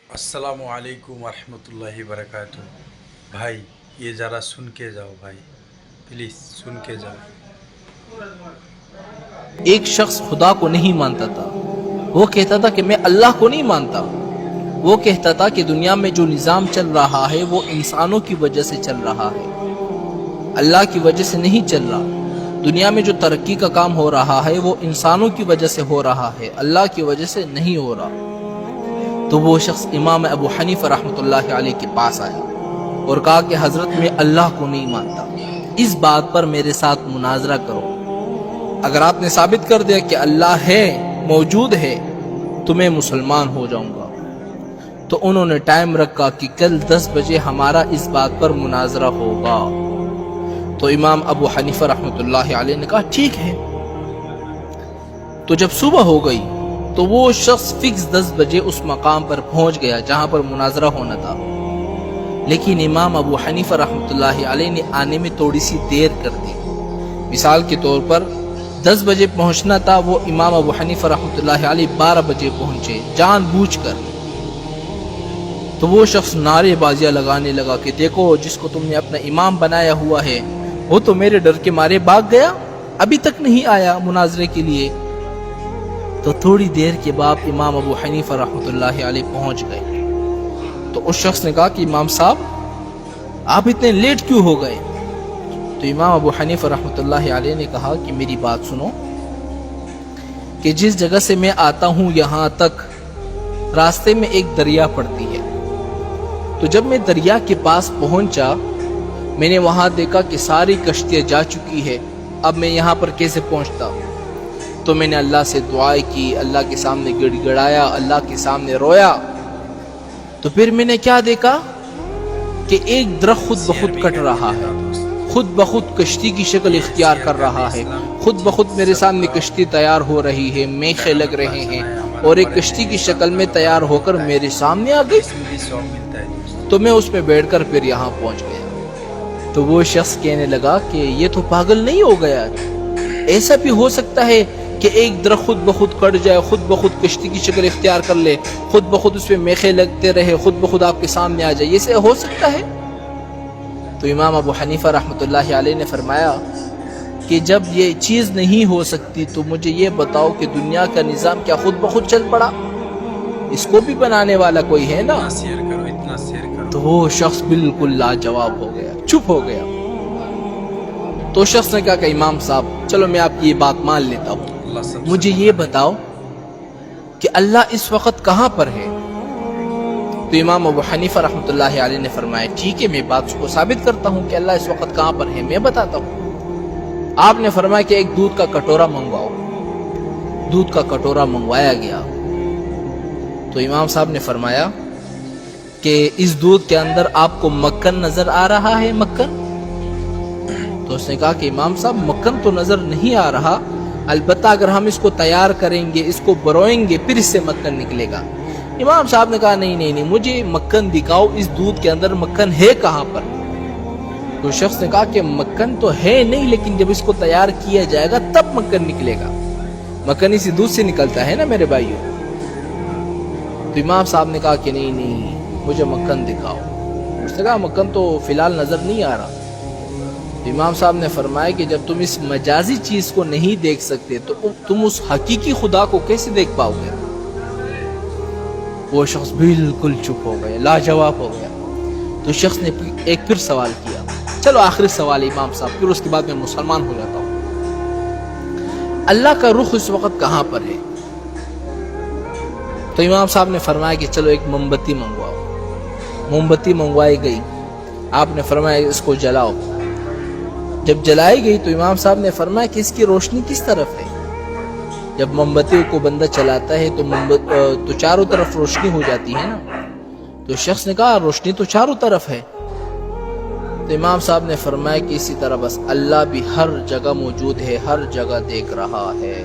अस्सलामु अलैकुम वरहमतुल्लाहि वबरकातुह। भाई ये ज़रा सुन के जाओ भाई, प्लीज़ सुन के जाओ। एक शख्स खुदा को नहीं मानता था। वो कहता था कि मैं अल्लाह को नहीं मानता। वो कहता था कि दुनिया में जो निज़ाम चल रहा है वो इंसानों की वजह से चल रहा है, अल्लाह की वजह से नहीं चल रहा। दुनिया में जो तरक्की का काम हो रहा है वो इंसानों की वजह से हो रहा है, अल्लाह की वजह से नहीं हो रहा। तो वो शख्स इमाम अबू हनीफा रहमतुल्लाहि अलैह के पास आया और कहा कि हजरत मैं अल्लाह को नहीं मानता, इस बात पर मेरे साथ मुनाजरा करो। अगर आपने साबित कर दिया कि अल्लाह है, मौजूद है, तो मैं मुसलमान हो जाऊंगा। तो उन्होंने टाइम रखा कि कल 10 बजे हमारा इस बात पर मुनाजरा होगा। तो इमाम अबू हनीफा रहमतुल्लाहि अलैह ने कहा ठीक है। तो जब सुबह हो गई तो वो शख्स फिक्स 10 बजे उस मकाम पर पहुंच गया जहां पर मुनाजरा होना था। लेकिन इमाम अबू हनीफा रहमतुल्लाहि अलैह ने आने में थोड़ी सी देर कर दी। मिसाल के तौर पर 10 बजे पहुंचना था, वो इमाम अबू हनीफा रहमतुल्लाहि अलैह 12 बजे पहुंचे जानबूझकर। तो वो शख्स नारेबाजियां लगाने लगा कि देखो, जिसको तुमने अपना इमाम बनाया हुआ है वो तो मेरे डर के मारे भाग गया, अभी तक नहीं आया मुनाजरे के लिए। तो थोड़ी देर के बाद इमाम अबू हनीफा रहमतुल्लाहि अलैह पहुंच गए। तो उस शख्स ने कहा कि इमाम साहब आप इतने लेट क्यों हो गए? तो इमाम अबू हनीफा रहमतुल्लाहि अलैह ने कहा कि मेरी बात सुनो, कि जिस जगह से मैं आता हूं यहां तक रास्ते में एक दरिया पड़ती है। तो जब मैं दरिया के पास पहुंचा, मैंने वहां देखा कि सारी कश्तियां जा चुकी है। अब मैं यहां पर कैसे पहुंचता? तो मैंने अल्लाह से दुआएं की, अल्लाह के सामने गिड़गिड़ाया, अल्लाह के सामने रोया। तो फिर मैंने क्या देखा कि एक दरख्त खुद ब खुद कट रहा है, खुद ब खुद कश्ती की शक्ल इख्तियार कर रहा है, खुद ब खुद मेरे सामने कश्ती तैयार हो रही है, मेखे लग रहे हैं और एक कश्ती की शक्ल में तैयार होकर मेरे सामने आ गई। तो मैं उसमें बैठकर फिर यहाँ पहुंच गया। तो वो शख्स कहने लगा कि ये तो पागल नहीं हो गया, ऐसा भी हो सकता है कि एक दरख्त खुद ब खुद कट जाए, खुद ब खुद कश्ती की शक्ल इख्तियार कर ले, खुद ब खुद उसमें मेखे लगते रहे, खुद ब खुद आपके सामने आ जाए, ये से हो सकता है? तो इमाम अबू हनीफा रहमतुल्लाहि अलैह ने फरमाया कि जब ये चीज़ नहीं हो सकती तो मुझे ये बताओ कि दुनिया का निज़ाम क्या खुद ब खुद चल पड़ा? इसको भी बनाने वाला कोई है ना। शेयर करो, इतना शेयर करो। तो वो शख्स बिल्कुल लाजवाब हो गया, चुप हो गया। तो शख्स ने कहा कि इमाम साहब चलो मैं आपकी ये बात मान लेता हूँ, मुझे ये बताओ कि अल्लाह इस वक्त कहाँ पर है? तो इमाम अबू हनीफा रहमतुल्लाहि अलैह ने फरमाया ठीक है, मैं बात को साबित करता हूँ कि अल्लाह इस वक्त कहाँ पर है, मैं बताता हूँ। आपने फरमाया कि एक दूध का कटोरा मंगवाओ। दूध का कटोरा मंगवाया गया। तो इमाम साहब ने फरमाया कि इस दूध के अंदर आपको मक्खन नजर आ रहा है? मक्खन? तो उसने कहा कि इमाम साहब मक्खन तो नजर नहीं आ रहा, अलबत्ता अगर हम इसको तैयार करेंगे, इसको बरोएंगे, फिर इससे मक्खन निकलेगा। इमाम साहब ने कहा नहीं नहीं नहीं, मुझे मक्खन दिखाओ, इस दूध के अंदर मक्खन है कहाँ पर? तो शख्स ने कहा कि मक्खन तो है नहीं, लेकिन जब इसको तैयार किया जाएगा तब मक्खन निकलेगा। मक्खन इसी दूध से निकलता है ना मेरे भाइयों। तो इमाम साहब ने कहा कि नहीं नहीं, मुझे मक्खन दिखाओ। उसने कहा मक्खन तो फिलहाल नजर नहीं आ रहा। तो इमाम साहब ने फरमाया कि जब तुम इस मजाजी चीज को नहीं देख सकते तो तुम उस हकीकी खुदा को कैसे देख पाओगे? वो शख्स बिल्कुल चुप हो गया, लाजवाब हो गया। तो शख्स ने एक फिर सवाल किया, चलो आखिरी सवाल इमाम साहब, फिर उसके बाद मैं मुसलमान हो जाता हूँ, अल्लाह का रुख इस वक्त कहाँ पर है? तो इमाम साहब ने फरमाया कि चलो एक मोमबत्ती मंगवाओ। मोमबत्ती मंगवाई गई। आपने फरमाया इसको जलाओ। जब जलाई गई तो इमाम साहब ने फरमाया कि इसकी रोशनी किस तरफ है? जब मोमबत्ती को बंदा चलाता है तो चारों तरफ रोशनी हो जाती है ना। तो शख्स ने कहा रोशनी तो चारों तरफ है। तो इमाम साहब ने फरमाया कि इसी तरह बस अल्लाह भी हर जगह मौजूद है, हर जगह देख रहा है।